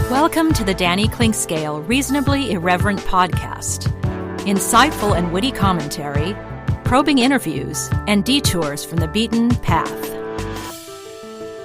Welcome to the Danny Clinkscale Reasonably Irreverent podcast. Insightful and witty commentary, probing interviews, and detours from the beaten path.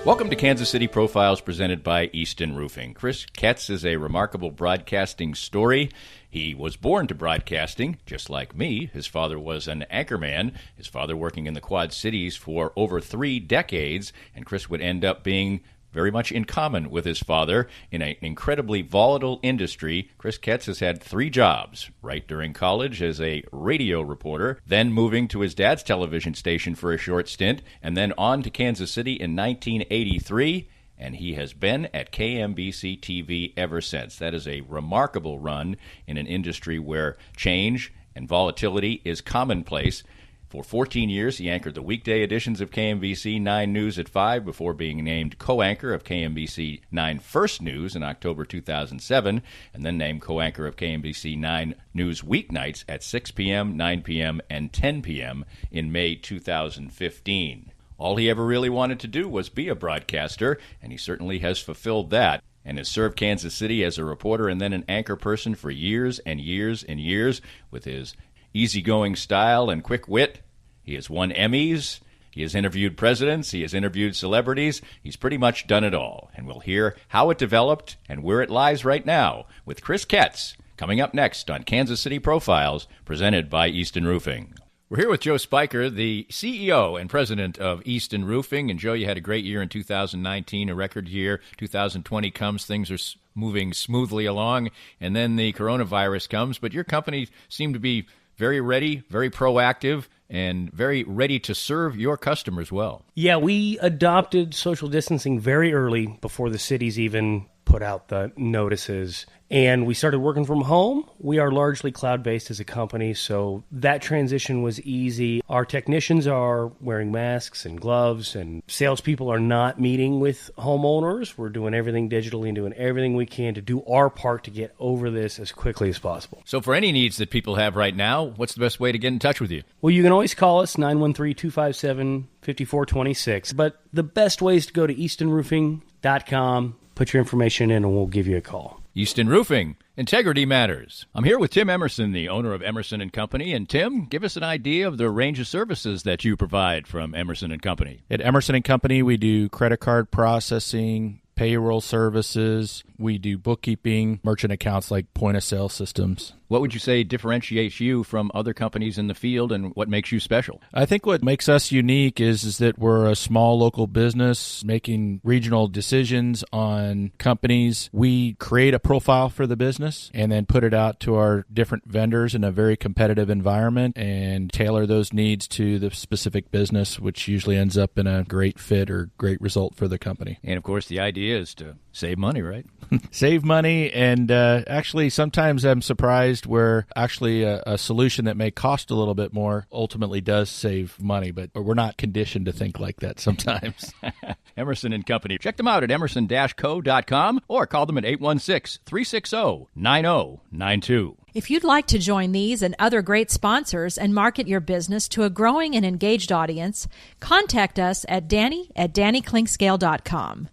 Welcome to Kansas City Profiles presented by Easton Roofing. Kris Ketz is a remarkable broadcasting story. He was born to broadcasting, just like me. His father was an anchorman, his father working in the Quad Cities for over 3 decades, and Kris would end up being very much in common with his father in an incredibly volatile industry. Kris Ketz has had 3 jobs, right during college as a radio reporter, then moving to his dad's television station for a short stint, and then on to Kansas City in 1983, and he has been at KMBC TV ever since. That is a remarkable run in an industry where change and volatility is commonplace. For 14 years, he anchored the weekday editions of KMBC 9 News at 5 before being named co-anchor of KMBC 9 First News in October 2007, and then named co-anchor of KMBC 9 News weeknights at 6 p.m., 9 p.m., and 10 p.m. in May 2015. All he ever really wanted to do was be a broadcaster, and he certainly has fulfilled that, and has served Kansas City as a reporter and then an anchor person for years and years and years with his easygoing style and quick wit. He has won Emmys. He has interviewed presidents. He has interviewed celebrities. He's pretty much done it all. And we'll hear how it developed and where it lies right now with Kris Ketz coming up next on Kansas City Profiles, presented by Easton Roofing. We're here with Joe Spiker, the CEO and president of Easton Roofing. And Joe, you had a great year in 2019, a record year. 2020 comes, things are moving smoothly along, and then the coronavirus comes. But your company seemed to be very ready, very proactive, and very ready to serve your customers well. Yeah, we adopted social distancing very early before the cities even put out the notices. And we started working from home. We are largely cloud-based as a company, so that transition was easy. Our technicians are wearing masks and gloves, and salespeople are not meeting with homeowners. We're doing everything digitally and doing everything we can to do our part to get over this as quickly as possible. So for any needs that people have right now, what's the best way to get in touch with you? Well, you can always call us, 913-257-5426. But the best way is to go to eastonroofing.com, put your information in, and we'll give you a call. Easton Roofing, integrity matters. I'm here with Tim Emerson, the owner of Emerson & Company. And Tim, give us an idea of the range of services that you provide from Emerson & Company. At Emerson & Company, we do credit card processing, payroll services. We do bookkeeping, merchant accounts like point-of-sale systems. What would you say differentiates you from other companies in the field, and what makes you special? I think what makes us unique is that we're a small local business making regional decisions on companies. We create a profile for the business and then put it out to our different vendors in a very competitive environment and tailor those needs to the specific business, which usually ends up in a great fit or great result for the company. And, of course, the idea is to save money, right? Save money, and actually sometimes I'm surprised where actually a solution that may cost a little bit more ultimately does save money, but we're not conditioned to think like that sometimes. Emerson & Company. Check them out at emerson-co.com or call them at 816-360-9092. If you'd like to join these and other great sponsors and market your business to a growing and engaged audience, contact us at danny@dannyclinkscale.com.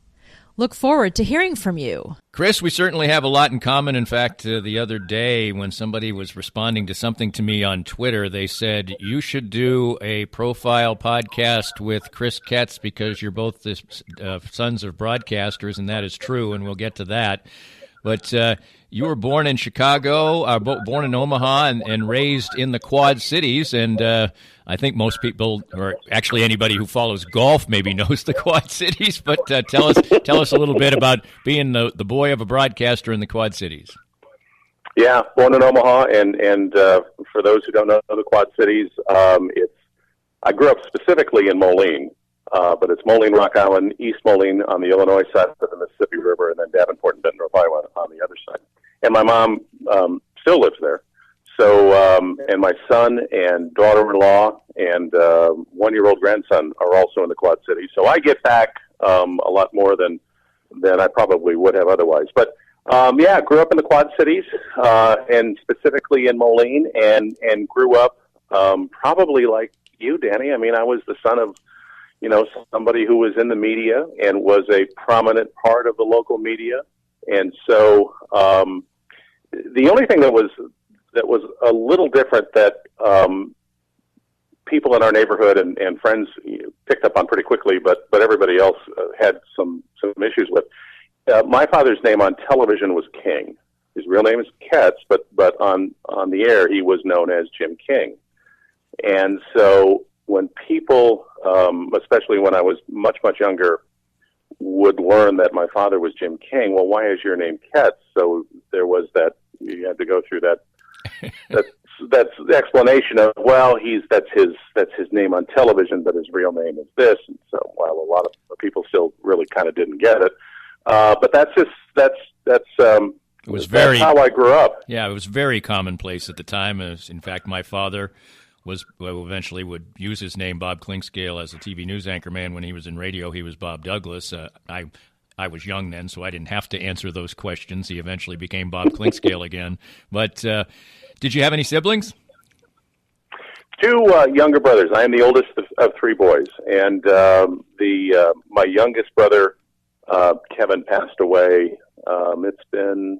Look forward to hearing from you. Kris, we certainly have a lot in common. In fact, the other day when somebody was responding to something to me on Twitter, they said, you should do a profile podcast with Kris Ketz because you're both the sons of broadcasters, and that is true, and we'll get to that. But you were born in Chicago, born in Omaha, and raised in the Quad Cities, and I think most people, or actually anybody who follows golf, maybe knows the Quad Cities. But tell us a little bit about being the boy of a broadcaster in the Quad Cities. Yeah, born in Omaha, and for those who don't know the Quad Cities, I grew up specifically in Moline, but it's Moline, Rock Island, East Moline on the Illinois side of the Mississippi River, and then Davenport and Benton, Ohio on the other side. And my mom still lives there. So, and my son and daughter-in-law and 1-year-old grandson are also in the Quad Cities. So I get back a lot more than I probably would have otherwise. But yeah, grew up in the Quad Cities and specifically in Moline, and grew up probably like you, Danny. I mean, I was the son of somebody who was in the media and was a prominent part of the local media. And so the only thing that was a little different that people in our neighborhood and friends picked up on pretty quickly, but everybody else had some issues with. My father's name on television was King. His real name is Ketz, but on the air he was known as Jim King. And so when people, especially when I was much, much younger, would learn that my father was Jim King, well, why is your name Ketz? So there was that, you had to go through that that's the explanation of, well, that's his name on television, but his real name is this. And so, while a lot of people still really kind of didn't get it, but that's it was very, that's how I grew up. Yeah, it was very commonplace at the time. In fact, my father eventually would use his name, Bob Clinkscale, as a TV news anchorman. When he was in radio, he was Bob Douglas. I was young then, so I didn't have to answer those questions. He eventually became Bob Clinkscale again. But did you have any siblings? Two younger brothers. I am the oldest of three boys, and my youngest brother, Kevin, passed away. It's been,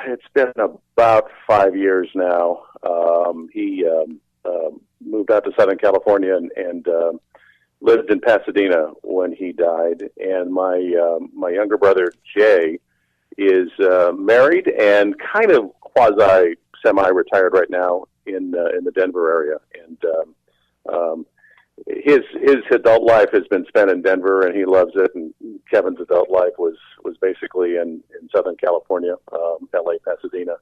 it's been about 5 years now. He moved out to Southern California and lived in Pasadena when he died. And my younger brother, Jay, is married and kind of quasi semi-retired right now in the Denver area. And his adult life has been spent in Denver, and he loves it. And Kevin's adult life was basically in Southern California, LA, Pasadena,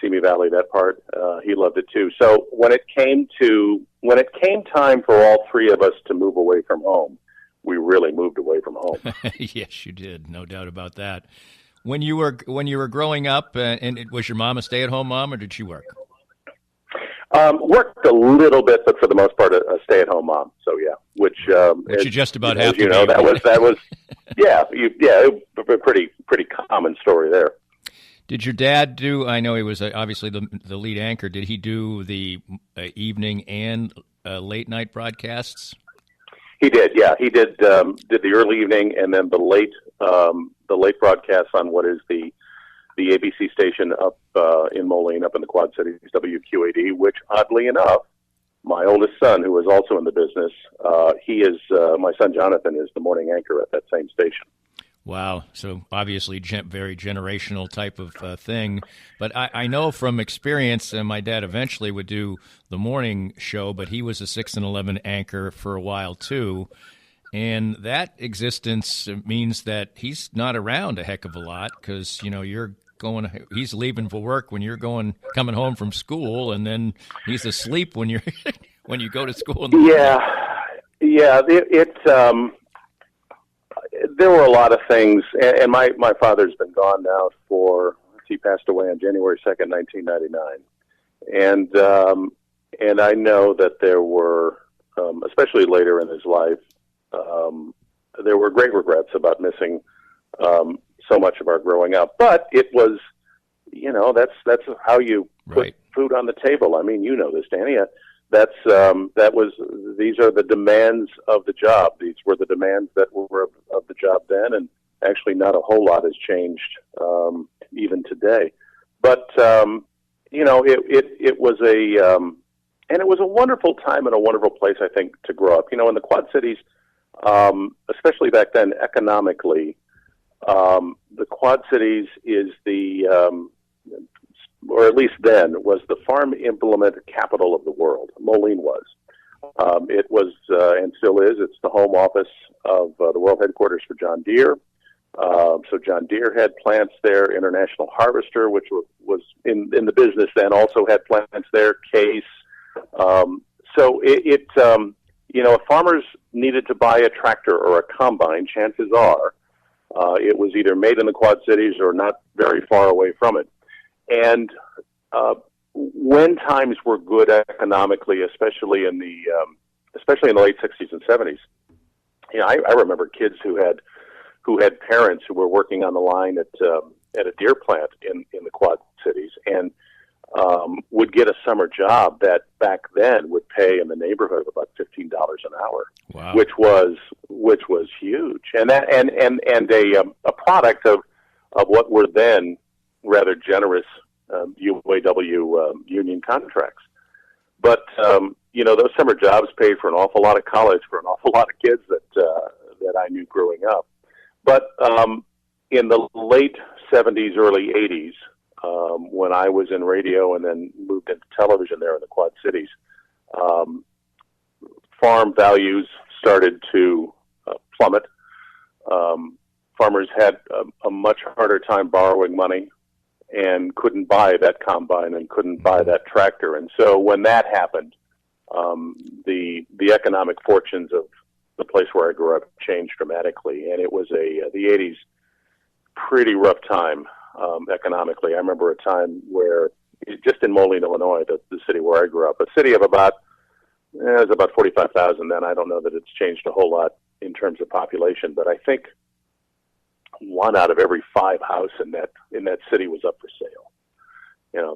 Simi Valley, that part. He loved it too. So when it came time for all three of us to move away from home, we really moved away from home. Yes, you did, no doubt about that. When you were growing up, was your mom a stay-at-home mom, or did she work? Worked a little bit, but for the most part, a stay-at-home mom. So yeah, which you just about have to. You know, that was it was a pretty common story there. Did your dad do? I know he was obviously the lead anchor. Did he do the evening and late night broadcasts? He did. Yeah, he did. Did the early evening and then the late broadcasts on what is the ABC station up in Moline, up in the Quad Cities, WQAD. Which, oddly enough, my oldest son, who is also in the business, my son Jonathan is the morning anchor at that same station. Wow. So obviously very generational type of thing. But I know from experience, my dad eventually would do the morning show, but he was a 6 and 11 anchor for a while too. And that existence means that he's not around a heck of a lot because, he's leaving for work when you're coming home from school, and then he's asleep when when you go to school. Yeah. There were a lot of things, and my father's been gone now he passed away on January 2nd, 1999. And I know that there were, especially later in his life, there were great regrets about missing so much of our growing up. But it was, that's how you put food on the table. I mean, you know this, Danny. These are the demands of the job. These were the demands that were of the job then, and actually not a whole lot has changed even today. But it was it was a wonderful time and a wonderful place, I think, to grow up. In the Quad Cities, especially back then, economically, the Quad Cities is or at least then, was the farm implement capital of the world. Moline was. It was, and still is, it's the home office of the world headquarters for John Deere. So John Deere had plants there. International Harvester, which was in the business then, also had plants there. Case. So if farmers needed to buy a tractor or a combine, chances are it was either made in the Quad Cities or not very far away from it. And when times were good economically, especially in the late 60s and 70s, I remember kids who had parents who were working on the line at a Deere plant in the Quad Cities, and would get a summer job that back then would pay in the neighborhood of about $15 an hour, Wow. which was huge, and a product of what were then rather generous UAW union contracts. But those summer jobs paid for an awful lot of college for an awful lot of kids that I knew growing up. But in the late 70s, early 80s, when I was in radio and then moved into television there in the Quad Cities, farm values started to plummet. Farmers had a much harder time borrowing money and couldn't buy that combine and couldn't buy that tractor. And so when that happened, the economic fortunes of the place where I grew up changed dramatically. And it was the 80s pretty rough time economically. I remember a time where, just in Moline, Illinois, the city where I grew up, a city of it was about 45,000 then. I don't know that it's changed a whole lot in terms of population, but I think 1 out of every 5 houses in that city was up for sale.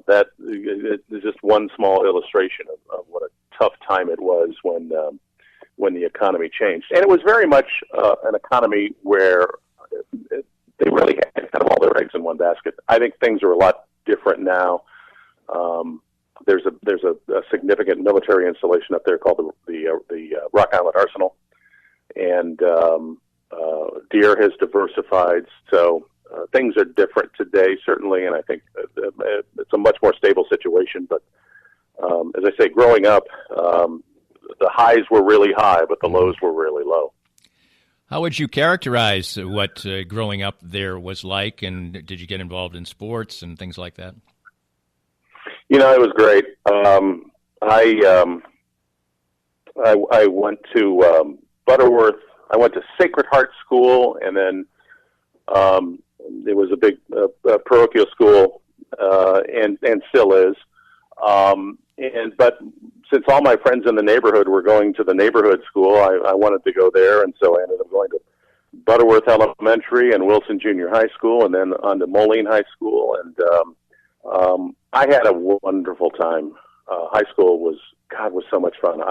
That is just one small illustration of what a tough time it was when the economy changed. And it was very much an economy where they really had kind of all their eggs in one basket. I think things are a lot different now. There's a significant military installation up there called the Rock Island Arsenal, and Deere has diversified, so things are different today, certainly, and I think it's a much more stable situation. But as I say, growing up, the highs were really high, but the lows were really low. How would you characterize what growing up there was like, and did you get involved in sports and things like that? It was great. I went to Butterworth. I went to Sacred Heart School, and then it was a big parochial school, and still is. But since all my friends in the neighborhood were going to the neighborhood school, I wanted to go there, and so I ended up going to Butterworth Elementary and Wilson Junior High School, and then on to Moline High School, and I had a wonderful time. High school was so much fun.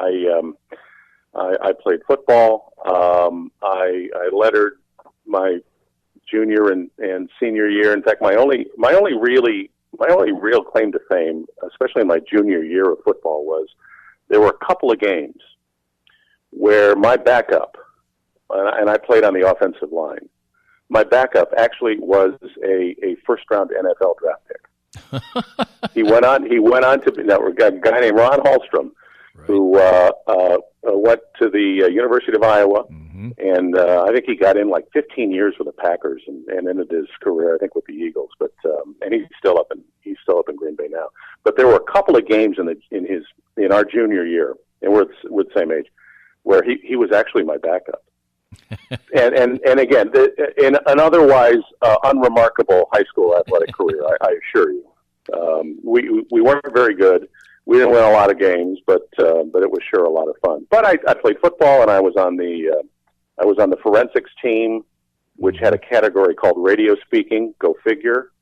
I played football. I lettered my junior and senior year. In fact, my only real claim to fame, especially in my junior year of football, was there were a couple of games where my backup, and I played on the offensive line, my backup actually was a first-round NFL draft pick. He went on to be a guy named Ron Hallstrom, right, who went to the University of Iowa, mm-hmm, and I think he got in like 15 years with the Packers and ended his career, I think, with the Eagles. But and he's still up in Green Bay now. But there were a couple of games in our junior year, and we're the same age, where he was actually my backup. and again, in an otherwise unremarkable high school athletic career, I assure you, we weren't very good. We didn't win a lot of games, but it was sure a lot of fun. But I played football, and I was on the forensics team, which had a category called radio speaking. Go figure.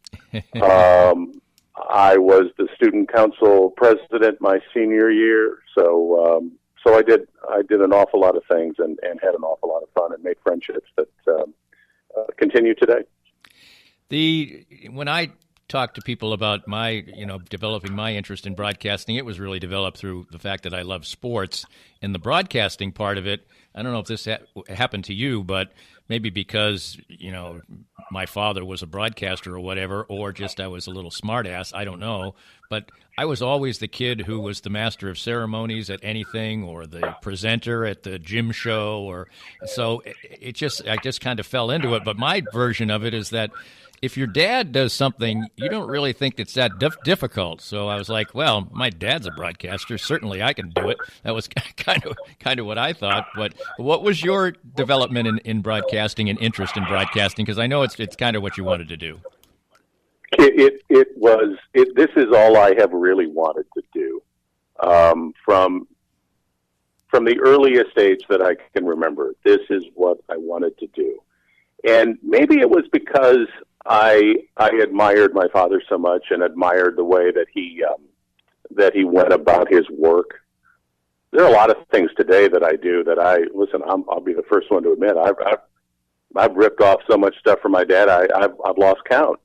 I was the student council president my senior year, so I did an awful lot of things and had an awful lot of fun and made friendships that continue today. When I talk to people about my, developing my interest in broadcasting, it was really developed through the fact that I love sports. And the broadcasting part of it, I don't know if this happened to you, but maybe because, my father was a broadcaster or whatever, or just I was a little smartass, I don't know. But I was always the kid who was the master of ceremonies at anything, or the presenter at the gym show, so I just kind of fell into it. But my version of it is that if your dad does something, you don't really think it's that difficult. So I was like, well, my dad's a broadcaster. Certainly I can do it. That was kind of what I thought. But what was your development in broadcasting and interest in broadcasting? Because I know it's kind of what you wanted to do. This is all I have really wanted to do. From the earliest age that I can remember, this is what I wanted to do. And maybe it was because I admired my father so much and admired the way that he went about his work. There are a lot of things today that I do that I'll be the first one to admit I've ripped off so much stuff from my dad. I've lost count.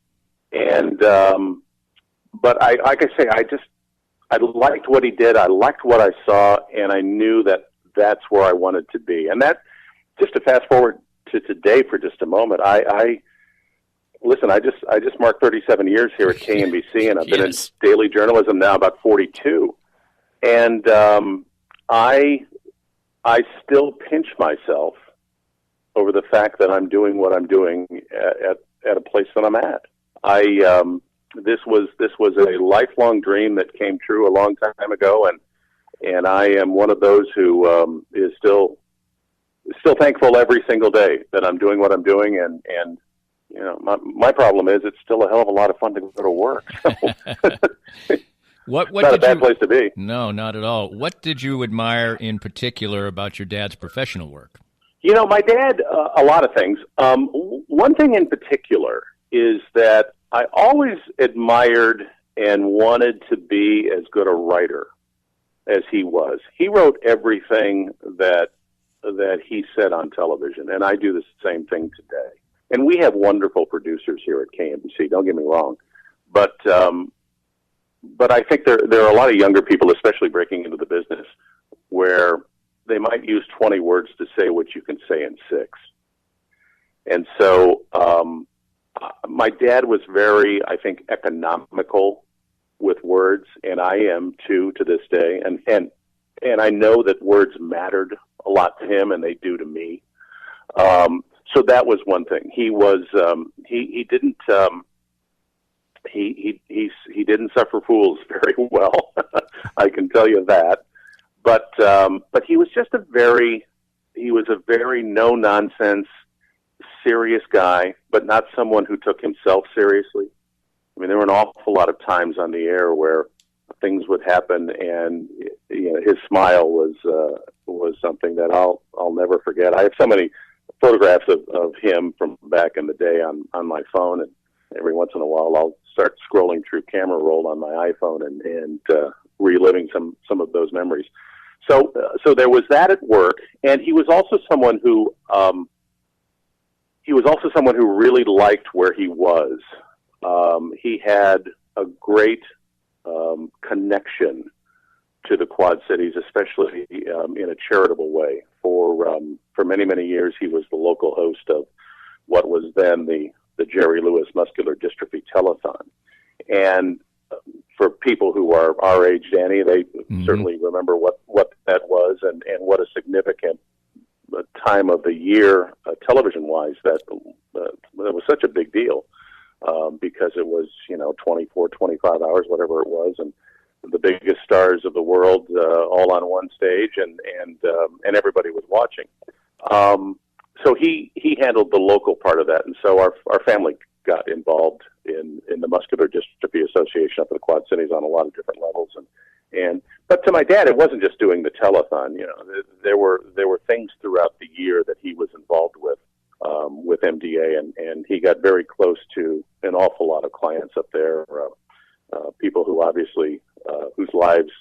And but like I say, I liked what he did. I liked what I saw, and I knew that that's where I wanted to be. And that, just to fast forward to today for just a moment, listen, I just marked 37 years here at KNBC, and I've been in daily journalism now about 42. And I still pinch myself over the fact that I'm doing what I'm doing at a place that I'm at. This was a lifelong dream that came true a long time ago, and I am one of those who is still thankful every single day that I'm doing what I'm doing, and you know, my problem is it's still a hell of a lot of fun to go to work. What not a bad place to be. No, not at all. What did you admire in particular about your dad's professional work? You know, my dad, a lot of things. One thing in particular is that I always admired and wanted to be as good a writer as he was. He wrote everything that he said on television, and I do the same thing today. And we have wonderful producers here at KNBC, don't get me wrong. But I think there are a lot of younger people, especially breaking into the business, where they might use 20 words to say what you can say in 6. And so my dad was very, I think, economical with words, and I am too to this day. And I know that words mattered a lot to him, and they do to me. So that was one thing. He was he didn't he didn't suffer fools very well. I can tell you that. But he was just a very no nonsense, serious guy, but not someone who took himself seriously. I mean, there were an awful lot of times on the air where things would happen, and you know, his smile was something that I'll never forget. I have so many photographs of him from back in the day on my phone, and every once in a while I'll start scrolling through camera roll on my iPhone and reliving some of those memories. So there was that at work, and he was also someone who really liked where he was. He had a great connection to the Quad Cities, especially in a charitable way. For many, many years, he was the local host of what was then the Jerry Lewis Muscular Dystrophy Telethon. And for people who are our age, Danny, they certainly remember what that was and what a significant time of the year, television-wise, that was such a big deal because it was, 24, 25 hours, whatever it was, and the biggest stars of the world all on one stage, and everybody was watching. So he handled the local part of that, and so our family got involved in the Muscular Dystrophy Association up in the Quad Cities on a lot of different levels, but to my dad, it wasn't just doing the telethon. There were things throughout the year that he was involved with MDA, and he got very close to an awful lot of clients up there, people who obviously whose lives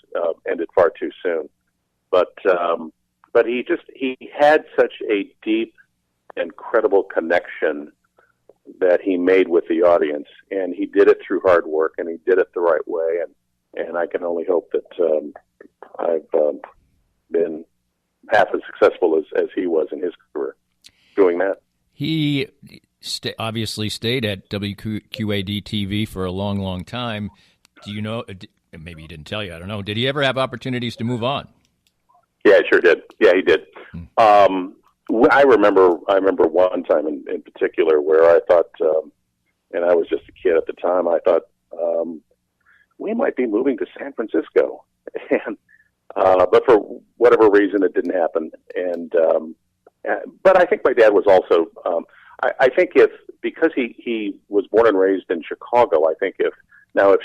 ended far too soon. But he had such a deep and credible connection that he made with the audience, and he did it through hard work, and he did it the right way, and I can only hope that I've been half as successful as he was in his career doing that. He obviously stayed at WQAD-TV for a long, long time. Do you know, maybe he didn't tell you, I don't know, did he ever have opportunities to move on? Yeah, he sure did. Yeah, he did. I remember one time in particular where I thought, and I was just a kid at the time, I thought, we might be moving to San Francisco. And but for whatever reason, it didn't happen. But I think my dad was also, I think because he was born and raised in Chicago, I think if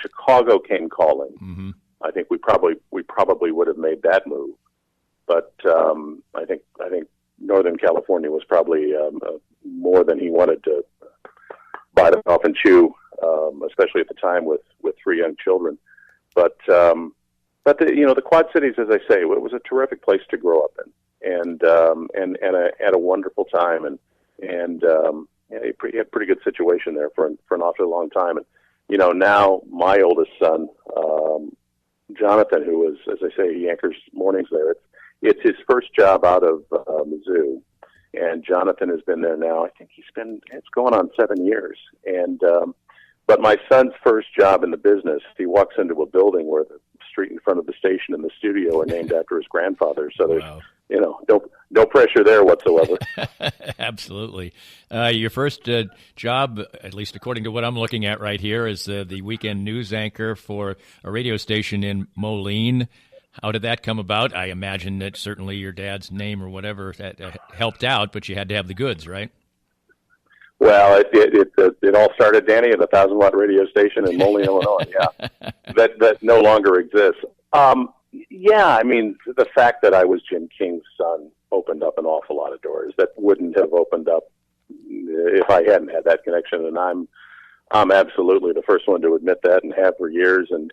Chicago came calling, I think we probably would have made that move. But I think Northern California was probably more than he wanted to bite it off and chew, especially at the time with 3 young children. But the Quad Cities, as I say, it was a terrific place to grow up in, and at a wonderful time, and you had a pretty good situation there for an awfully long time. And now my oldest son, Jonathan, who is, as I say, he anchors mornings there. It's his first job out of Mizzou, and Jonathan has been there now. I think it's going on 7 years. And but my son's first job in the business, he walks into a building where the street in front of the station and the studio are named after his grandfather. So there's no pressure there whatsoever. Absolutely. Your first job, at least according to what I'm looking at right here, is the weekend news anchor for a radio station in Moline. How did that come about? I imagine that certainly your dad's name or whatever that helped out, but you had to have the goods, right? Well, it all started, Danny, at a 1,000-watt radio station in Moline, Illinois. Yeah, that no longer exists. I mean, the fact that I was Jim King's son opened up an awful lot of doors that wouldn't have opened up if I hadn't had that connection. And I'm absolutely the first one to admit that, and have for years. And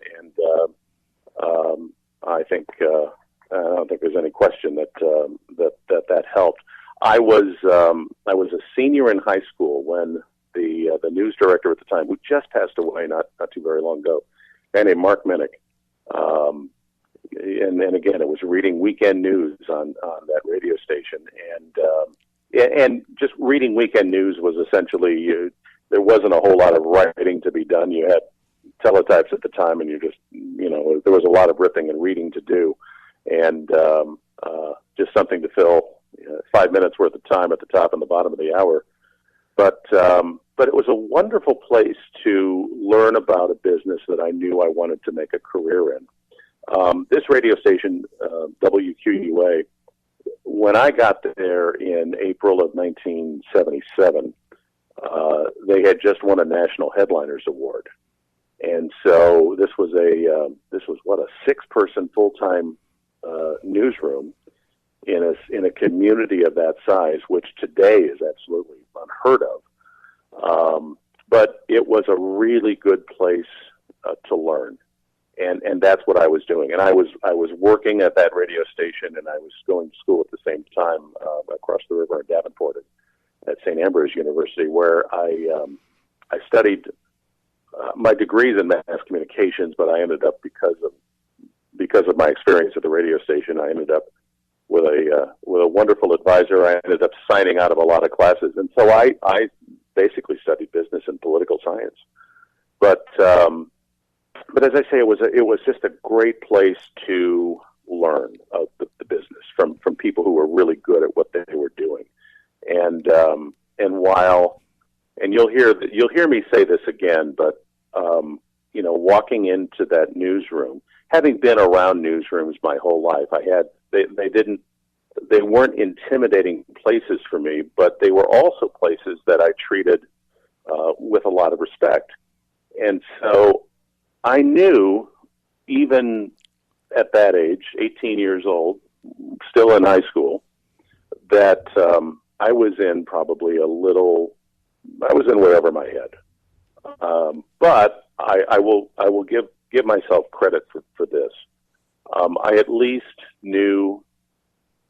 I think I don't think there's any question that helped. I was a senior in high school when the news director at the time, who just passed away not too very long ago, a man named Mark Minnick, and again, it was reading weekend news on that radio station, and just reading weekend news was essentially there wasn't a whole lot of writing to be done. You had teletypes at the time, and there was a lot of ripping and reading to do, and just something to fill 5 minutes worth of time at the top and the bottom of the hour. But it was a wonderful place to learn about a business that I knew I wanted to make a career in. This radio station, WQUA, when I got there in April of 1977, they had just won a National Headliners Award. And so this was a 6-person full-time newsroom in a community of that size, which today is absolutely unheard of. But it was a really good place to learn, and that's what I was doing. And I was working at that radio station, and I was going to school at the same time across the river in Davenport at St. Ambrose University, where I studied my degrees in mass communications. But I ended up, because of my experience at the radio station, I ended up with a wonderful advisor. I ended up signing out of a lot of classes, and so I basically studied business and political science. But as I say, it was just a great place to learn of the business from people who were really good at what they were doing. And you'll hear me say this again, but walking into that newsroom, having been around newsrooms my whole life, they weren't intimidating places for me, but they were also places that I treated with a lot of respect. And so I knew, even at that age, 18 years old, still in high school, that I was in way over my head. But I will give myself credit for this. I at least knew,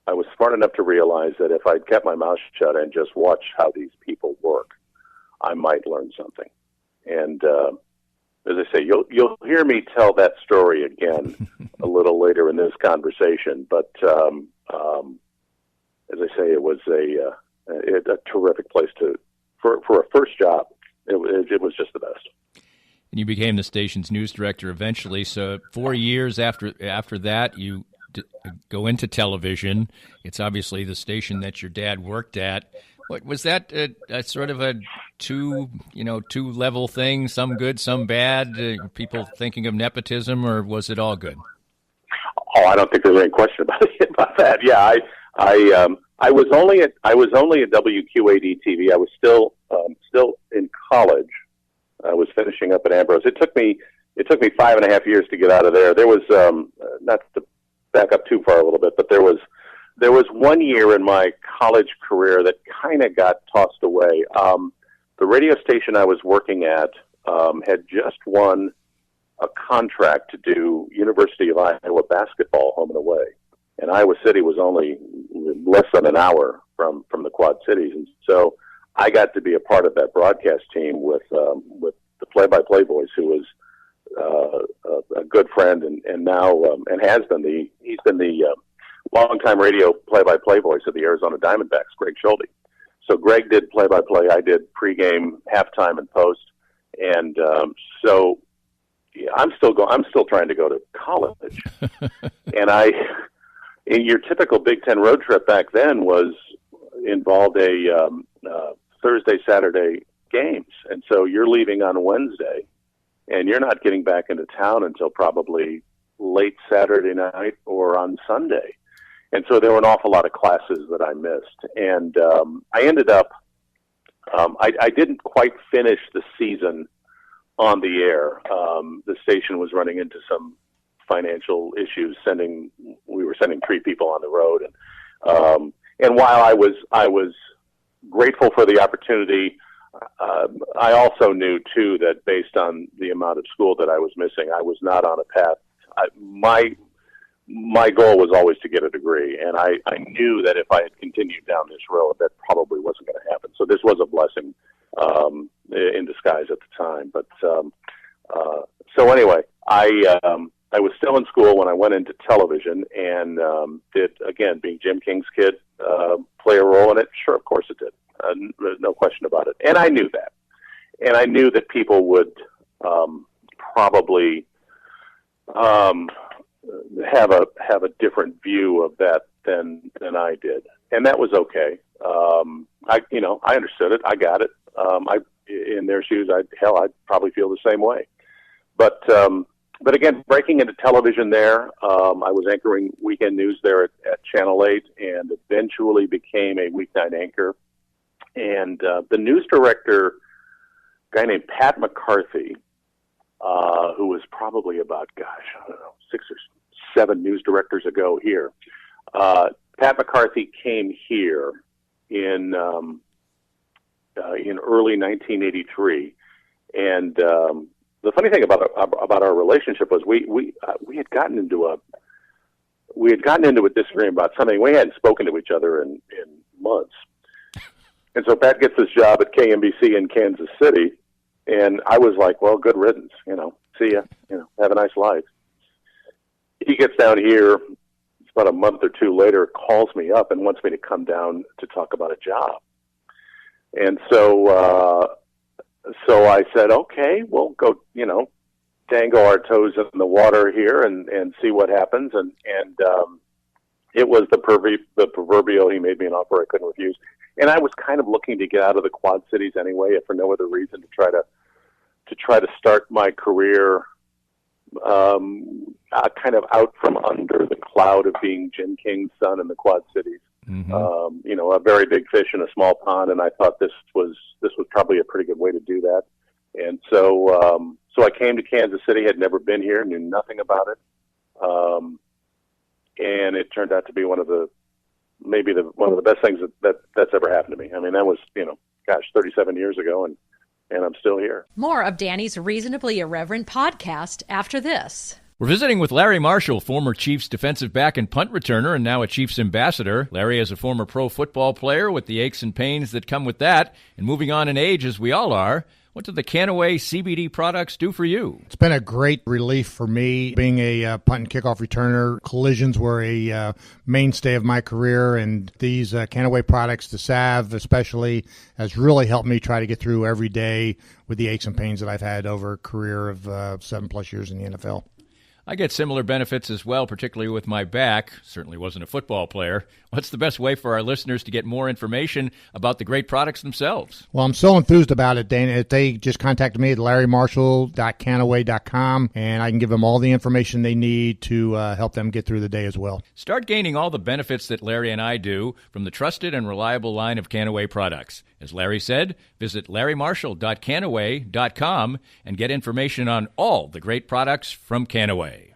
I was smart enough to realize that if I'd kept my mouth shut and just watched how these people work, I might learn something. And as I say, you'll hear me tell that story again a little later in this conversation. But as I say, it was a terrific place for a first job. It was just the best. And you became the station's news director eventually. So 4 years after that, you go into television. It's obviously the station that your dad worked at. What was that? A sort of a two level thing? Some good, some bad. People thinking of nepotism, or was it all good? Oh, I don't think there's any question about that. Yeah, I was only at WQAD TV. I was still in college. I was finishing up at Ambrose. It took me 5.5 years to get out of there. There was not to back up too far a little bit, but there was 1 year in my college career that kind of got tossed away. the radio station I was working at had just won a contract to do University of Iowa basketball home and away. And Iowa City was only less than an hour from the Quad Cities. And so I got to be a part of that broadcast team with the play-by-play voice, who was a good friend and now and has been he's been the longtime radio play-by-play voice of the Arizona Diamondbacks, Greg Schulte. So Greg did play-by-play. I did pregame, halftime, and post. And so yeah, I'm still trying to go to college. And your typical Big Ten road trip back then involved a Thursday, Saturday games. And so you're leaving on Wednesday, and you're not getting back into town until probably late Saturday night or on Sunday. And so there were an awful lot of classes that I missed. And I ended up, I didn't quite finish the season on the air. The station was running into some financial issues. We were sending 3 people on the road. And while I was grateful for the opportunity, I also knew too that based on the amount of school that I was missing, I was not on a path. My goal was always to get a degree, and I knew that if I had continued down this road, that probably wasn't going to happen. So this was a blessing in disguise at the time. But so anyway, I was still in school when I went into television, and did, again, being Jim King's kid, play a role in it? Sure, of course it did. No question about it. And I knew that. And I knew that people would probably have a different view of that than I did. And that was okay. I understood it. I got it. In their shoes, I'd probably feel the same way. But again, breaking into television there, I was anchoring weekend news there at Channel 8, and eventually became a weeknight anchor. And the news director, a guy named Pat McCarthy, who was probably about, 6 or 7 news directors ago here. Pat McCarthy came here in early 1983, and the funny thing about our relationship was we had gotten into a disagreement about something. We hadn't spoken to each other in months. And so Pat gets this job at KMBC in Kansas City, and I was like, well, good riddance, see ya, have a nice life. He gets down here, it's about a month or 2 later, calls me up and wants me to come down to talk about a job. And so I said, okay, we'll go, dangle our toes in the water here and see what happens. And it was the proverbial, he made me an offer I couldn't refuse. And I was kind of looking to get out of the Quad Cities anyway, if for no other reason, to try to start my career kind of out from under the cloud of being Jim King's son in the Quad Cities. Mm-hmm. A very big fish in a small pond, and I thought this was probably a pretty good way to do that. And so I came to Kansas City, had never been here, knew nothing about it, and it turned out to be one of the best things that's ever happened to me. I mean, that was 37 years ago, and I'm still here. More of Danny's Reasonably Irreverent podcast after this. We're visiting with Larry Marshall, former Chiefs defensive back and punt returner, and now a Chiefs ambassador. Larry is a former pro football player with the aches and pains that come with that, and moving on in age as we all are. What do the Canaway CBD products do for you? It's been a great relief for me. Being a punt and kickoff returner, collisions were a mainstay of my career, and these Canaway products, the salve especially, has really helped me try to get through every day with the aches and pains that I've had over a career of 7+ years in the NFL. I get similar benefits as well, particularly with my back. Certainly wasn't a football player. What's the best way for our listeners to get more information about the great products themselves? Well, I'm so enthused about it, Dana. They just contacted me at larrymarshall.canaway.com, and I can give them all the information they need to help them get through the day as well. Start gaining all the benefits that Larry and I do from the trusted and reliable line of Canaway products. As Larry said, visit larrymarshall.canaway.com and get information on all the great products from Canaway.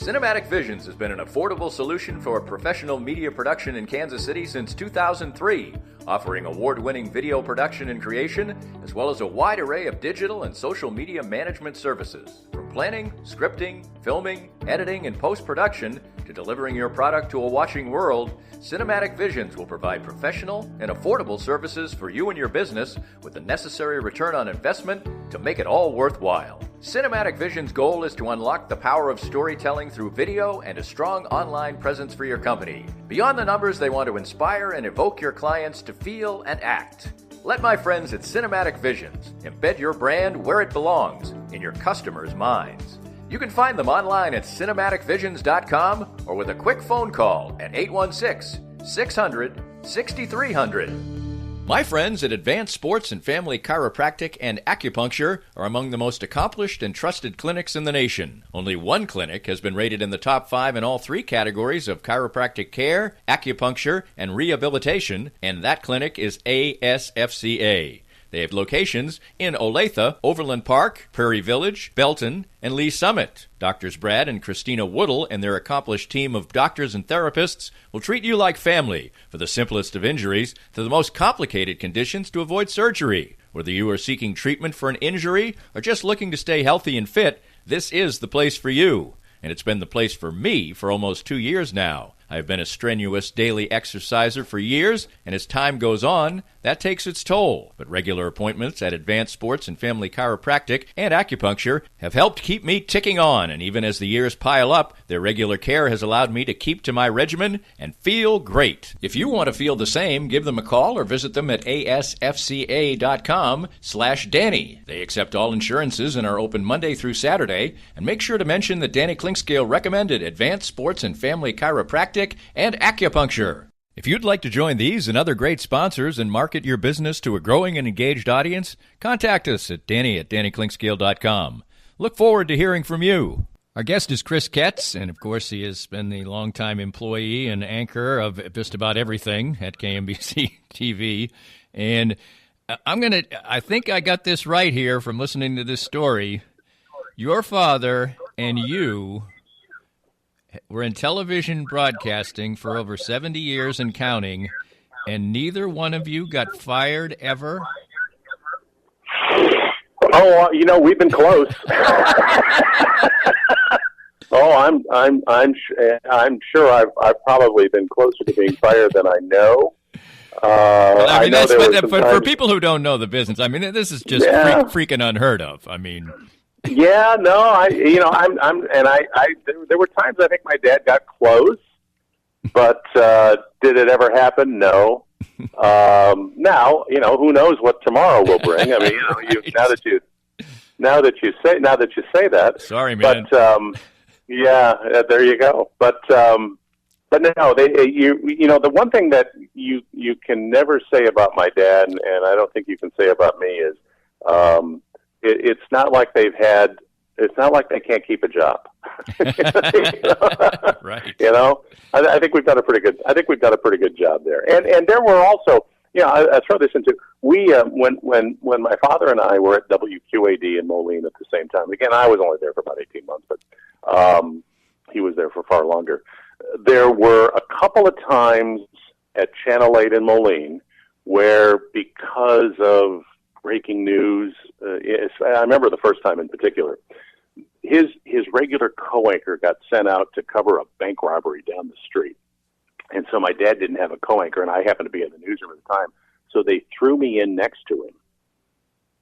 Cinematic Visions has been an affordable solution for professional media production in Kansas City since 2003, offering award-winning video production and creation, as well as a wide array of digital and social media management services. From planning, scripting, filming, editing, and post-production, to delivering your product to a watching world, Cinematic Visions will provide professional and affordable services for you and your business with the necessary return on investment to make it all worthwhile. Cinematic Vision's goal is to unlock the power of storytelling through video and a strong online presence for your company. Beyond the numbers, they want to inspire and evoke your clients to feel and act. Let my friends at Cinematic Visions embed your brand where it belongs, in your customers' minds. You can find them online at cinematicvisions.com or with a quick phone call at 816-600-6300. My friends at Advanced Sports and Family Chiropractic and Acupuncture are among the most accomplished and trusted clinics in the nation. Only one clinic has been rated in the top 5 in all 3 categories of chiropractic care, acupuncture, and rehabilitation, and that clinic is ASFCA. They have locations in Olathe, Overland Park, Prairie Village, Belton, and Lee Summit. Doctors Brad and Christina Woodle and their accomplished team of doctors and therapists will treat you like family, for the simplest of injuries to the most complicated conditions to avoid surgery. Whether you are seeking treatment for an injury or just looking to stay healthy and fit, this is the place for you. And it's been the place for me for almost 2 years now. I've been a strenuous daily exerciser for years, and as time goes on, that takes its toll. But regular appointments at Advanced Sports and Family Chiropractic and Acupuncture have helped keep me ticking on, and even as the years pile up, their regular care has allowed me to keep to my regimen and feel great. If you want to feel the same, give them a call or visit them at asfca.com/Danny. They accept all insurances and are open Monday through Saturday, and make sure to mention that Danny Clinkscale recommended Advanced Sports and Family Chiropractic and Acupuncture. If you'd like to join these and other great sponsors and market your business to a growing and engaged audience, contact us at danny@dannyclinkscale.com. Look forward to hearing from you. Our guest is Kris Ketz, and of course he has been the longtime employee and anchor of just about everything at KMBC TV. And I think I got this right here from listening to this story. Your father and you were in television broadcasting for over 70 years and counting, and neither one of you got fired ever? Oh, we've been close. I'm sure I've probably been closer to being fired than I know. For people who don't know the business, this is just freaking unheard of. Yeah, no, there were times I think my dad got close, but did it ever happen? No. Now, who knows what tomorrow will bring? Right. now that you say that. Sorry, man. But there you go. But no, the one thing that you can never say about my dad, and I don't think you can say about me, is it's not like they can't keep a job. Right. I think we've done a pretty good job there. And there were also, I throw this into, we when my father and I were at WQAD in Moline at the same time. Again, I was only there for about 18 months, but he was there for far longer. There were a couple of times at Channel 8 in Moline where, because of breaking news, I remember the first time in particular, his regular co-anchor got sent out to cover a bank robbery down the street. And so my dad didn't have a co-anchor, and I happened to be in the newsroom at the time. So they threw me in next to him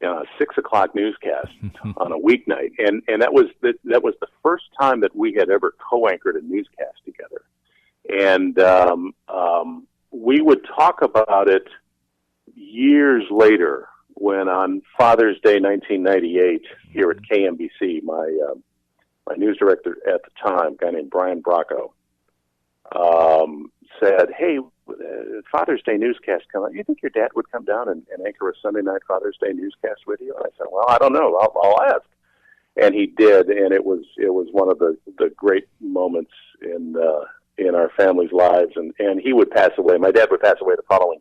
in a 6:00 newscast on a weeknight. And that was the first time that we had ever co-anchored a newscast together. And we would talk about it years later, when on Father's Day 1998 here at KMBC, my news director at the time, a guy named Brian Bracco, said, "Hey, Father's Day newscast come out. You think your dad would come down and anchor a Sunday night Father's Day newscast with you?" And I said, "Well, I don't know. I'll ask." And he did, and it was one of the great moments in our family's lives. And he would pass away. My dad would pass away the following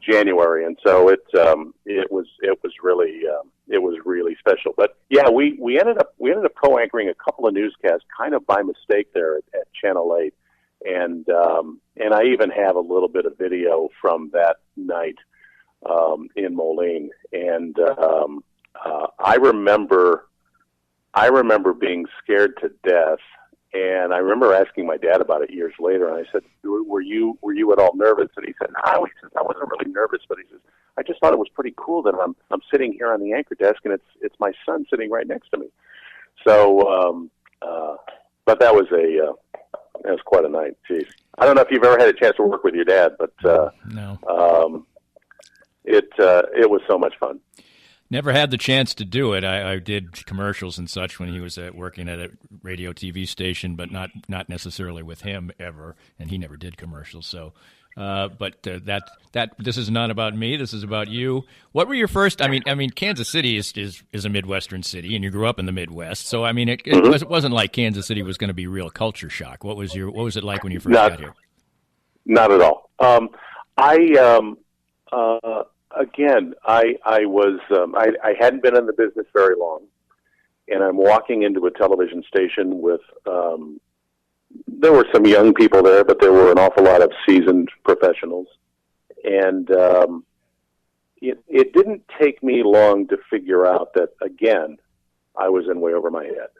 January, and so it was really special. But yeah, we ended up co-anchoring a couple of newscasts kind of by mistake there at Channel 8, and I even have a little bit of video from that night in Moline, and I remember being scared to death. And I remember asking my dad about it years later, and I said, "Were you at all nervous?" And he said, "No." He says, "I wasn't really nervous, but he says I just thought it was pretty cool that I'm sitting here on the anchor desk, and it's my son sitting right next to me." So, but that was quite a night. Jeez, I don't know if you've ever had a chance to work with your dad, but no, it was so much fun. Never had the chance to do it. I did commercials and such when he was working at a radio TV station, but not necessarily with him ever, and he never did commercials. So, but that this is not about me. This is about you. What were your first? I mean, Kansas City is a Midwestern city, and you grew up in the Midwest. So, I mean, it wasn't like Kansas City was going to be real culture shock. What was it like when you first got here? Not at all. Again, I hadn't been in the business very long, and I'm walking into a television station with, there were some young people there, but there were an awful lot of seasoned professionals. And it didn't take me long to figure out that, again, I was in way over my head.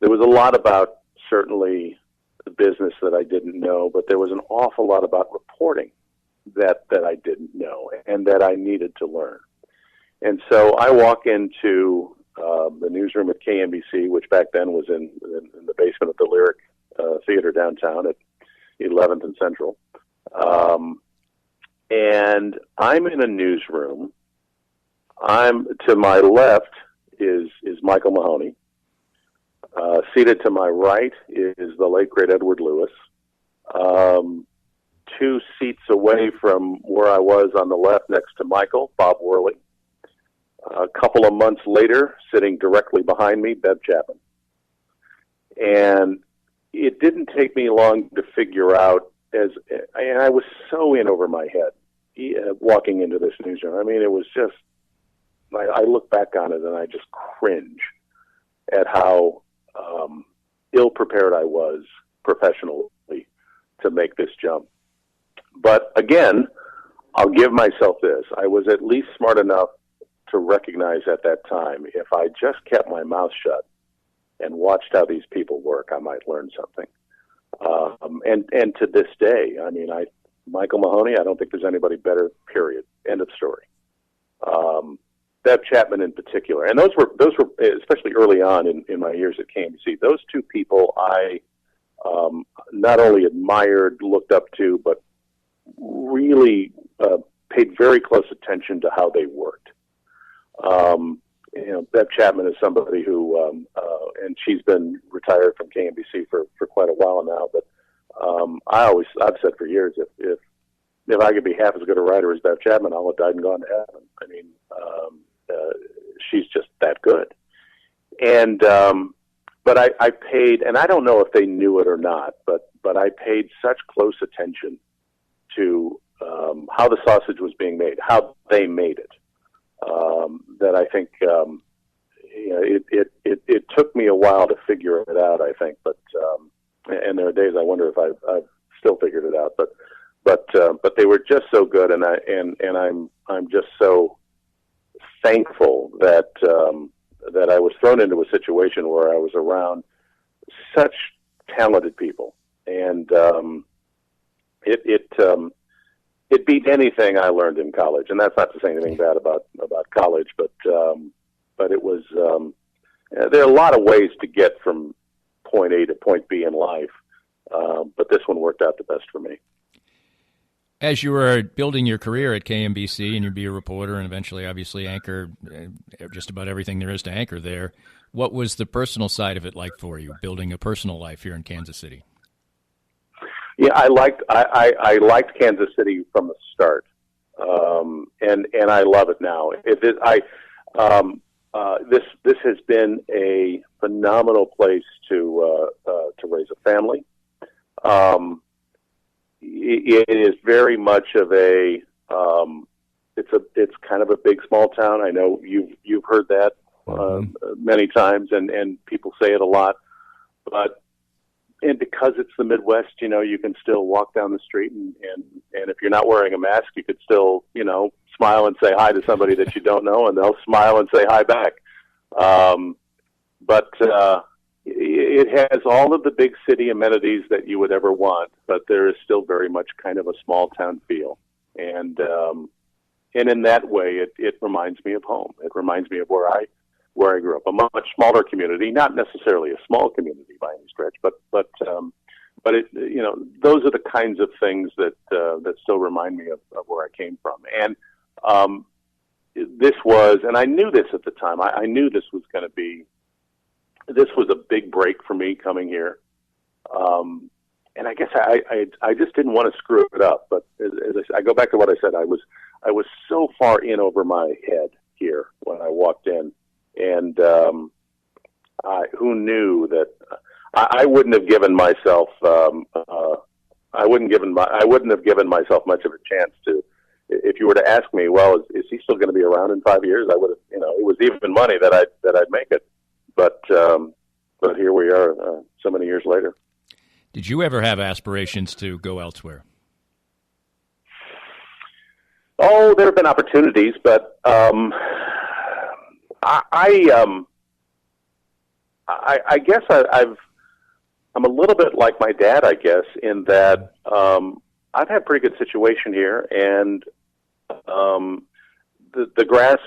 There was a lot about, certainly, the business that I didn't know, but there was an awful lot about reporting that I didn't know and that I needed to learn. And so I walk into the newsroom at KMBC, which back then was in the basement of the Lyric Theater downtown at 11th and Central. And I'm in a newsroom. To my left is Michael Mahoney. Seated to my right is the late, great Edward Lewis. 2 seats away from where I was on the left next to Michael, Bob Worley. A couple of months later, sitting directly behind me, Bev Chapman. And it didn't take me long to figure out, and I was so in over my head walking into this newsroom. I mean, it was just, I look back on it and I just cringe at how ill-prepared I was professionally to make this jump. But again, I'll give myself this. I was at least smart enough to recognize at that time, if I just kept my mouth shut and watched how these people work, I might learn something. And to this day, I mean, Michael Mahoney, I don't think there's anybody better, period. End of story. Bev Chapman in particular. And those were especially early on in my years at KMBC, those 2 people I not only admired, looked up to, but really paid very close attention to how they worked. Bev Chapman is somebody who, and she's been retired from KMBC for quite a while now, but I've said for years, if I could be half as good a writer as Bev Chapman, I'll have died and gone to heaven. I mean, she's just that good. And but I paid, and I don't know if they knew it or not, but I paid such close attention to how the sausage was being made, how they made it, that I think it took me a while to figure it out, I think, but and there are days I wonder if I've still figured it out, but they were just so good, and I'm just so thankful that I was thrown into a situation where I was around such talented people, and it beat anything I learned in college. And that's not to say anything bad about college, but it was there are a lot of ways to get from point A to point B in life, but this one worked out the best for me. As you were building your career at KMBC, and you'd be a reporter and eventually, obviously, anchor just about everything there is to anchor there, what was the personal side of it like for you, building a personal life here in Kansas City? Yeah, I liked Kansas City from the start, and I love it now. This has been a phenomenal place to raise a family. It is very much of a It's kind of a big small town. I know you've heard that many times, and people say it a lot. And because it's the Midwest, you can still walk down the street, and if you're not wearing a mask, you could still, smile and say hi to somebody that you don't know, and they'll smile and say hi back. But it has all of the big city amenities that you would ever want, but there is still very much kind of a small town feel. And in that way, it reminds me of home. It reminds me of where I grew up, a much smaller community, not necessarily a small community by any stretch, but it, those are the kinds of things that still remind me of where I came from. And this was, and I knew this at the time. I knew this was a big break for me coming here. And I guess I just didn't want to screw it up. But as I go back to what I said, I was so far in over my head here when I walked in, and who knew that I wouldn't have given myself I wouldn't have given myself much of a chance to. If you were to ask me, well, is he still going to be around in 5 years? I would have, it was even money that I'd make it. But here we are, so many years later. Did you ever have aspirations to go elsewhere? Oh, there have been opportunities, but I guess I'm a little bit like my dad, I guess, in that I've had a pretty good situation here, and the grass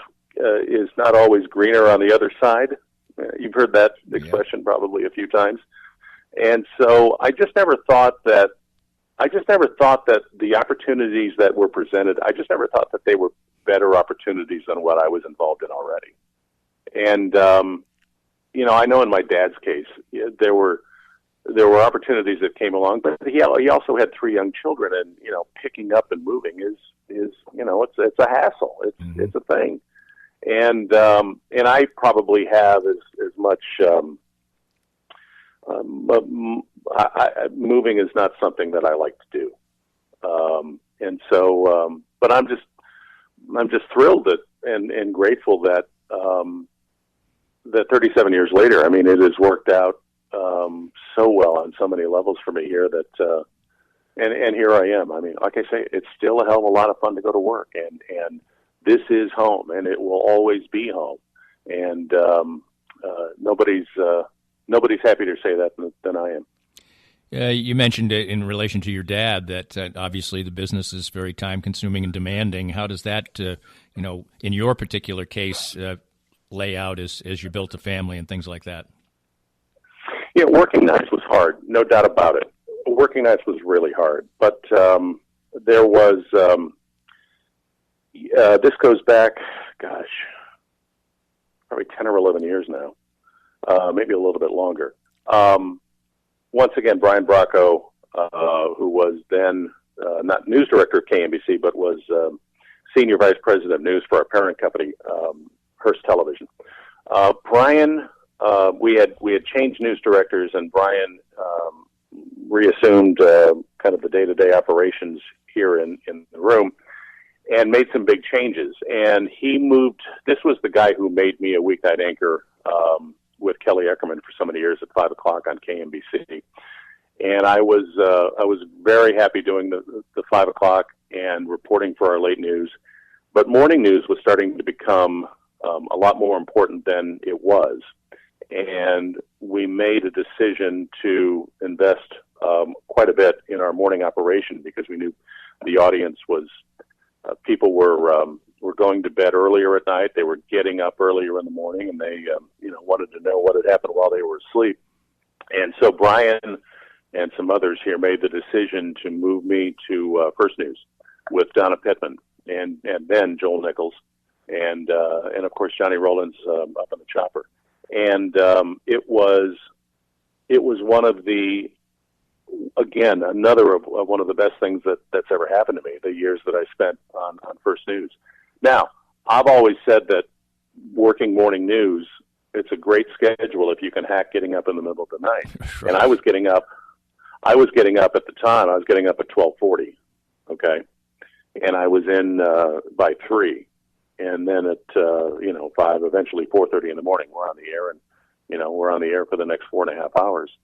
is not always greener on the other side. You've heard that expression probably a few times. And so I just never thought that the opportunities that were presented, I just never thought that they were better opportunities than what I was involved in already. And, I know in my dad's case, there were opportunities that came along, but he also had 3 young children, and, picking up and moving is it's a hassle. It's a thing. And I probably have as much, moving is not something that I like to do. And so, but I'm just thrilled and grateful that 37 years later, I mean, it has worked out so well on so many levels for me here that, and here I am. I mean, like I say, it's still a hell of a lot of fun to go to work, and this is home, and it will always be home. And nobody's happier to say that than I am. You mentioned in relation to your dad that obviously the business is very time-consuming and demanding. How does that, in your particular case, lay out as you built a family and things like that? Yeah, working nights was hard, no doubt about it. Working nights was really hard, but there was. This goes back, probably 10 or 11 years now, maybe a little bit longer. Once again, Brian Bracco, who was then not news director of KMBC, but was senior vice president of news for our parent company, Hearst Television. Brian, we had changed news directors, and Brian reassumed kind of the day-to-day operations here in the room, and made some big changes. And he moved. This was the guy who made me a weeknight anchor with Kelly Eckerman for so many years at 5 o'clock on KMBC. And I was very happy doing the 5 o'clock and reporting for our late news. But morning news was starting to become a lot more important than it was. And we made a decision to invest quite a bit in our morning operation because we knew the audience was, people were going to bed earlier at night. They were getting up earlier in the morning, and they wanted to know what had happened while they were asleep. And so Brian and some others here made the decision to move me to First News with Donna Pittman and then Joel Nichols and of course Johnny Rollins up on the chopper. And it was one of the, again, another of one of the best things that's ever happened to me, the years that I spent on First News. Now, I've always said that working morning news, it's a great schedule if you can hack getting up in the middle of the night. Right. And I was getting up at the time, I was getting up at 12:40, okay? and I was in by 3. And then at 5, eventually 4:30 in the morning, we're on the air, and we're on the air for the next 4.5 hours.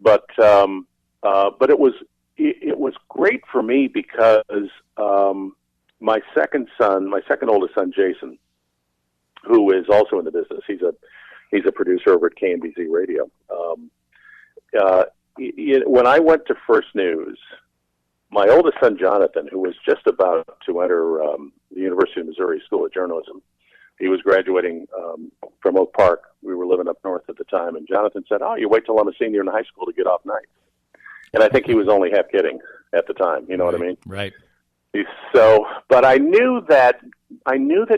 But it was great for me because my second oldest son, Jason, who is also in the business, he's a producer over at KNBZ Radio. When I went to First News, my oldest son, Jonathan, who was just about to enter the University of Missouri School of Journalism, he was graduating from Oak Park. We were living up north at the time, and Jonathan said, "Oh, you wait till I'm a senior in high school to get off nights." And I think he was only half kidding at the time. You know what I mean? Right. So, but I knew that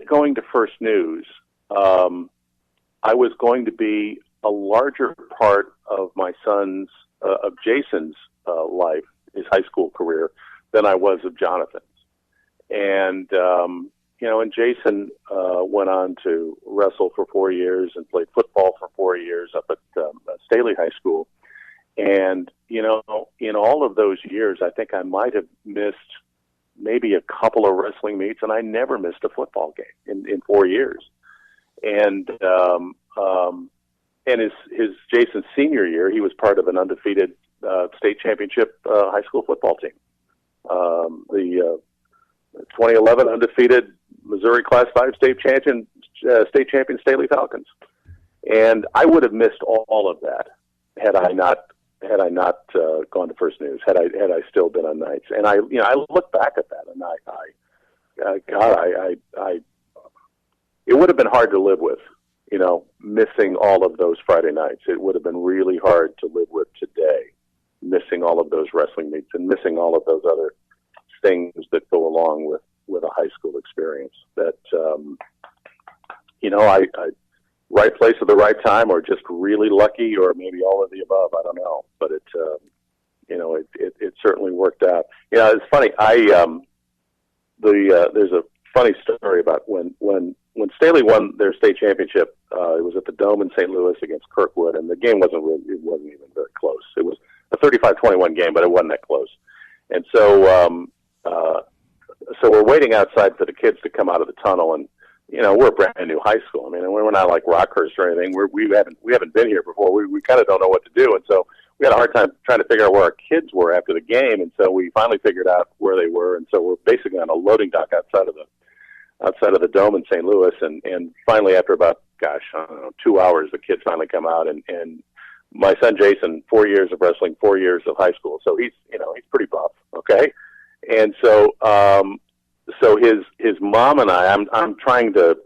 going to First News, I was going to be a larger part of my son's, of Jason's life, his high school career, than I was of Jonathan's. And and Jason went on to wrestle for 4 years and played football for 4 years up at Staley High School. And in all of those years, I think I might have missed maybe a couple of wrestling meets, and I never missed a football game in 4 years. And his Jason's senior year, he was part of an undefeated state championship high school football team. The 2011 undefeated Missouri Class 5 state champion Staley Falcons. And I would have missed all of that had I not gone to First News, had I still been on nights. And I look back at that, and it would have been hard to live with, missing all of those Friday nights. It would have been really hard to live with today, missing all of those wrestling meets and missing all of those other things that go along with a high school experience. That I right place at the right time, or just really lucky, or maybe all of the above. I don't know, but it certainly worked out. It's funny. There's a funny story about when Staley won their state championship. It was at the Dome in St. Louis against Kirkwood, and the game wasn't even very close. It was a 35-21 game, but it wasn't that close. And so we're waiting outside for the kids to come out of the tunnel, and we're a brand new high school. I mean, we're not like Rockhurst or anything. We haven't been here before. We kind of don't know what to do, and so we had a hard time trying to figure out where our kids were after the game. And so we finally figured out where they were, and so we're basically on a loading dock outside of the Dome in St. Louis. And finally, after about 2 hours, the kids finally come out, and my son Jason, 4 years of wrestling, 4 years of high school, so he's pretty buff, okay. And so his mom and I'm trying for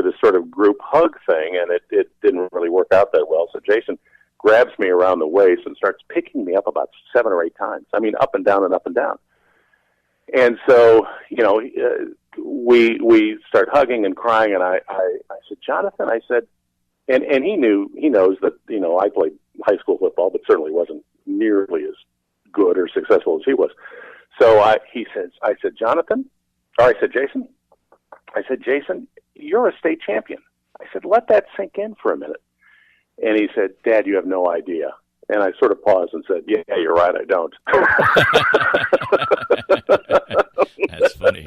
this sort of group hug thing, and it didn't really work out that well. So Jason grabs me around the waist and starts picking me up about 7 or 8 times. I mean, up and down and up and down. And so, we start hugging and crying, and I said, Jonathan, I said, and he knows that, I played high school football, but certainly wasn't nearly as good or successful as he was. So I said, Jason, you're a state champion. I said, let that sink in for a minute. And he said, Dad, you have no idea. And I sort of paused and said, yeah, you're right, I don't. That's funny.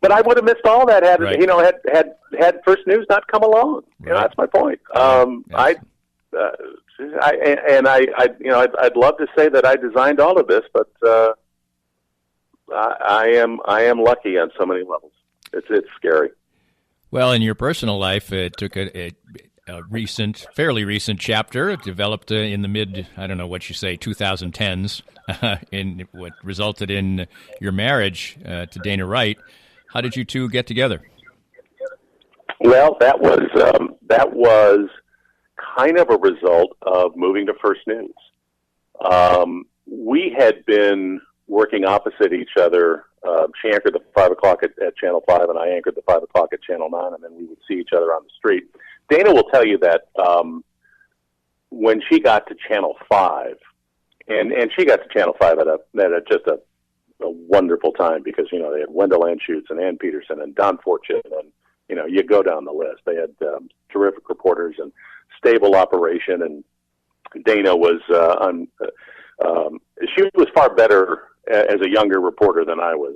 But I would have missed all that had, Right. had First News not come along. Right. That's my point. Yes. I'd love to say that I designed all of this, but I am lucky on so many levels. It's scary. Well, in your personal life, it took a fairly recent chapter. It developed in the mid, 2010s, in what resulted in your marriage to Dana Wright. How did you two get together? Well, that was kind of a result of moving to First News. We had been working opposite each other. She anchored the 5 o'clock at Channel 5, and I anchored the 5 o'clock at Channel 9, and then we would see each other on the street. Dana will tell you that when she got to Channel 5, and she got to Channel 5 at just a wonderful time, because, they had Wendell Anschutz and Ann Peterson and Don Fortune, and, you go down the list. They had terrific reporters and stable operation, and Dana was She was far better as a younger reporter than I was.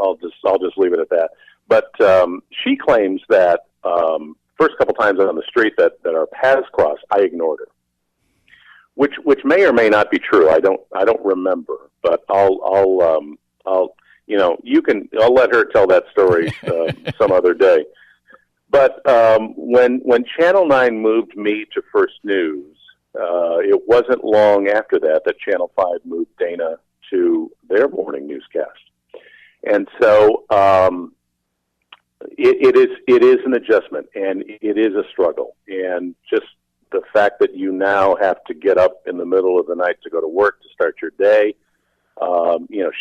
I'll just leave it at that. But she claims that first couple times on the street that our paths crossed, I ignored her, which may or may not be true. I don't remember, but I'll I'll let her tell that story some other day. But when Channel 9 moved me to First News, it wasn't long after that Channel 5 moved Dana to their morning newscast. And so it is an adjustment, and it is a struggle. And just the fact that you now have to get up in the middle of the night to go to work to start your day.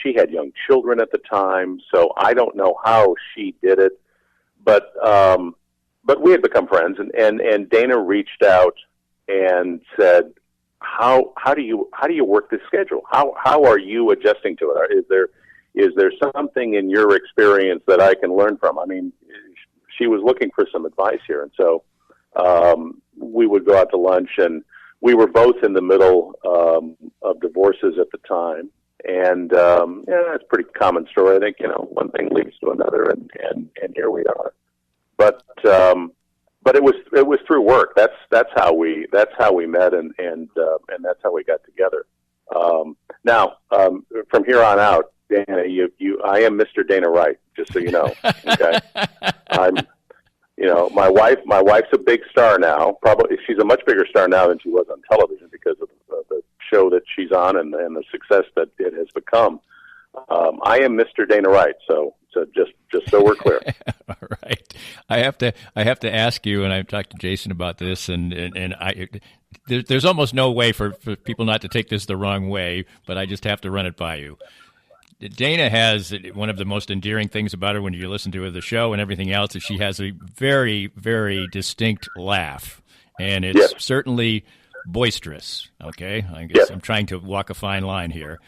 She had young children at the time, so I don't know how she did it. But we had become friends, and Dana reached out and said, "How do you work this schedule? How are you adjusting to it? Is there something in your experience that I can learn from?" I mean, she was looking for some advice here, and so we would go out to lunch, and we were both in the middle of divorces at the time, and it's a pretty common story. I think one thing leads to another, and here we are. But it was through work. That's how we met, and that's how we got together. Now, from here on out, Dana, I am Mr. Dana Wright, just so you know. Okay, my wife's a big star now. Probably she's a much bigger star now than she was on television because of the show that she's on and the success that it has become. I am Mr. Dana Wright, so just so we're clear. All right. I have to ask you, and I've talked to Jason about this, there's almost no way for people not to take this the wrong way, but I just have to run it by you. Dana has one of the most endearing things about her when you listen to her, the show and everything else, is she has a very, very distinct laugh, and it's certainly boisterous. Okay, I guess I'm trying to walk a fine line here.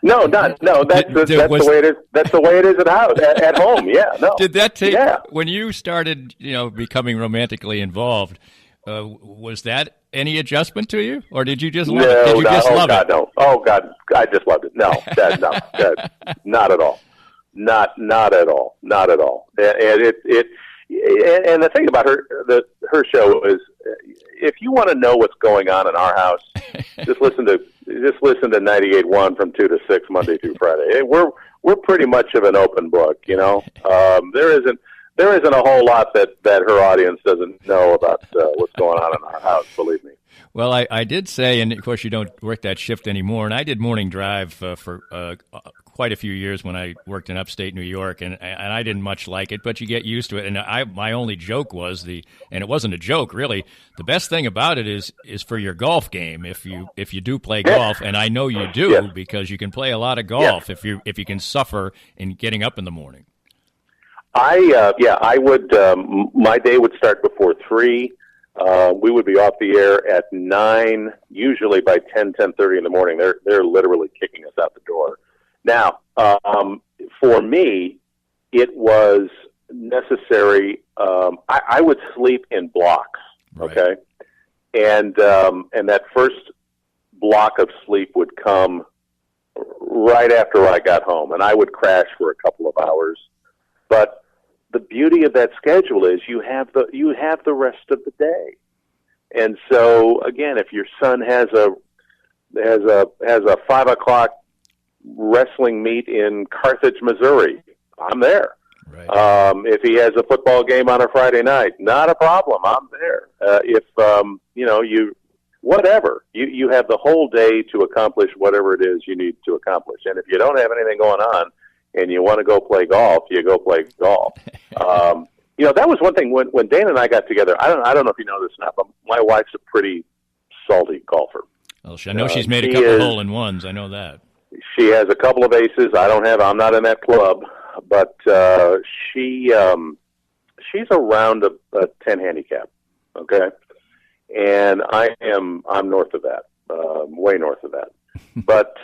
No. That's the way it is. That's the way it is at home. Yeah. No. Did that take when you started, becoming romantically involved? Was that any adjustment to you, or did you just love it? Did you just love it? No. Oh God, I just loved it. No, not at all. Not at all. Not at all. And the thing about her show is, if you want to know what's going on in our house, just listen to 98.1 from 2 to 6 Monday through Friday. We're pretty much of an open book, There isn't a whole lot that her audience doesn't know about what's going on in our house, believe me. Well, I did say, and of course you don't work that shift anymore, and I did morning drive for quite a few years when I worked in upstate New York, and I didn't much like it, but you get used to it. And my only joke was and it wasn't a joke really, the best thing about it is for your golf game, if you do play golf, and I know you do, because you can play a lot of golf if you can suffer in getting up in the morning. I would. My day would start before 3. We would be off the air at 9. Usually by 10:30 in the morning, they're literally kicking us out the door. Now, for me, it was necessary. I would sleep in blocks. Okay, and that first block of sleep would come right after I got home, and I would crash for a couple of hours. But the beauty of that schedule is you have the rest of the day. And so again, if your son has a 5:00 wrestling meet in Carthage, Missouri, I'm there. Right. If he has a football game on a Friday night, not a problem, I'm there. If you have the whole day to accomplish whatever it is you need to accomplish. And if you don't have anything going on, and you want to go play golf, you go play golf. That was one thing when Dana and I got together. I don't know if you know this or not, but my wife's a pretty salty golfer. Well, I know she's made a couple hole-in-ones. I know that. She has a couple of aces. I'm not in that club, but she's around a 10 handicap. Okay, and I'm north of that, way north of that. But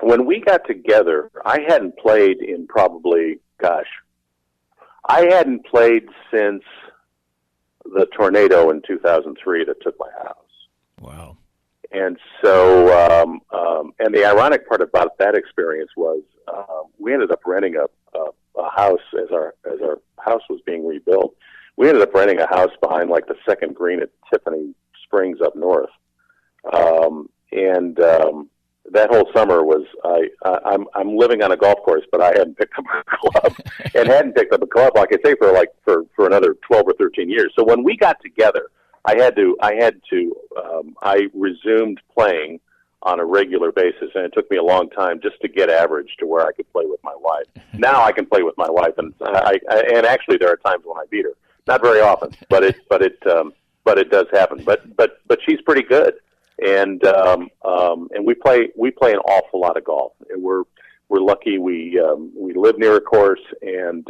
when we got together, I hadn't played in I hadn't played since the tornado in 2003 that took my house. Wow. And so, and the ironic part about that experience was we ended up renting a house as our house was being rebuilt. We ended up renting a house behind like the second green at Tiffany Springs up north. That whole summer was I'm living on a golf course, but I hadn't picked up a club, and hadn't picked up a club, like I say, for another 12 or 13 years. So when we got together, I resumed playing on a regular basis, and it took me a long time just to get average to where I could play with my wife. Now I can play with my wife, and and actually there are times when I beat her. Not very often, but it does happen. But she's pretty good, and we play an awful lot of golf. And we're lucky we live near a course, and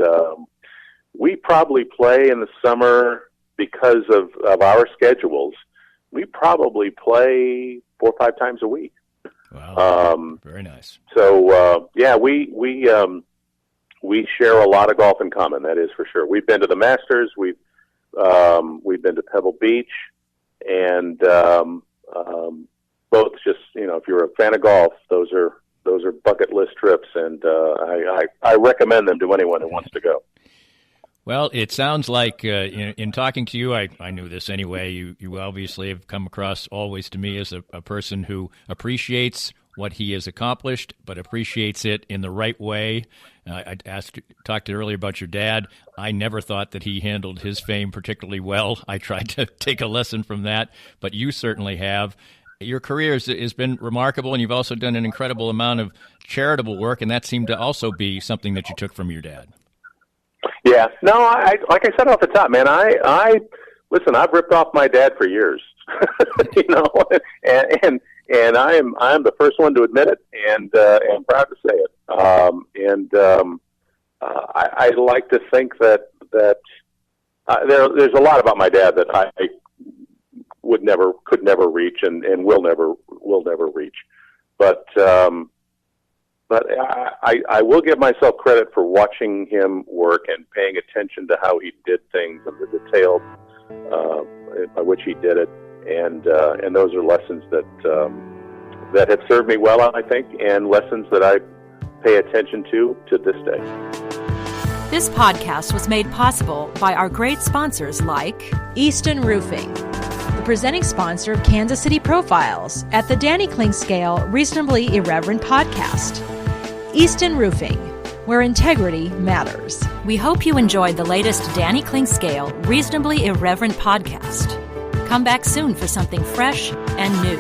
we probably play in the summer because of our schedules. We probably play 4 or 5 times a week. Wow, very nice. So we share a lot of golf in common. That is for sure. We've been to the Masters. We've been to Pebble Beach, and both just, if you're a fan of golf, those are bucket list trips, and I recommend them to anyone who wants to go. Well, it sounds like in talking to you, I knew this anyway. You obviously have come across always to me as a person who appreciates what he has accomplished, but appreciates it in the right way. I talked earlier about your dad. I never thought that he handled his fame particularly well. I tried to take a lesson from that, but you certainly have. Your career has been remarkable, and you've also done an incredible amount of charitable work, and that seemed to also be something that you took from your dad. Yeah, no, like I said off the top, man, listen, I've ripped off my dad for years, and I'm the first one to admit it, and I'm proud to say it. I like to think that there's a lot about my dad that I could never reach, and will never reach, but I will give myself credit for watching him work and paying attention to how he did things and the detail by which he did it, and those are lessons that have served me well, I think, and lessons that I pay attention to this day. This podcast was made possible by our great sponsors like Easton Roofing, the presenting sponsor of Kansas City Profiles at the Danny Kling Scale Reasonably Irreverent podcast. Easton Roofing, where integrity matters. We hope you enjoyed the latest Danny Kling Scale Reasonably Irreverent podcast. Come back soon for something fresh and new.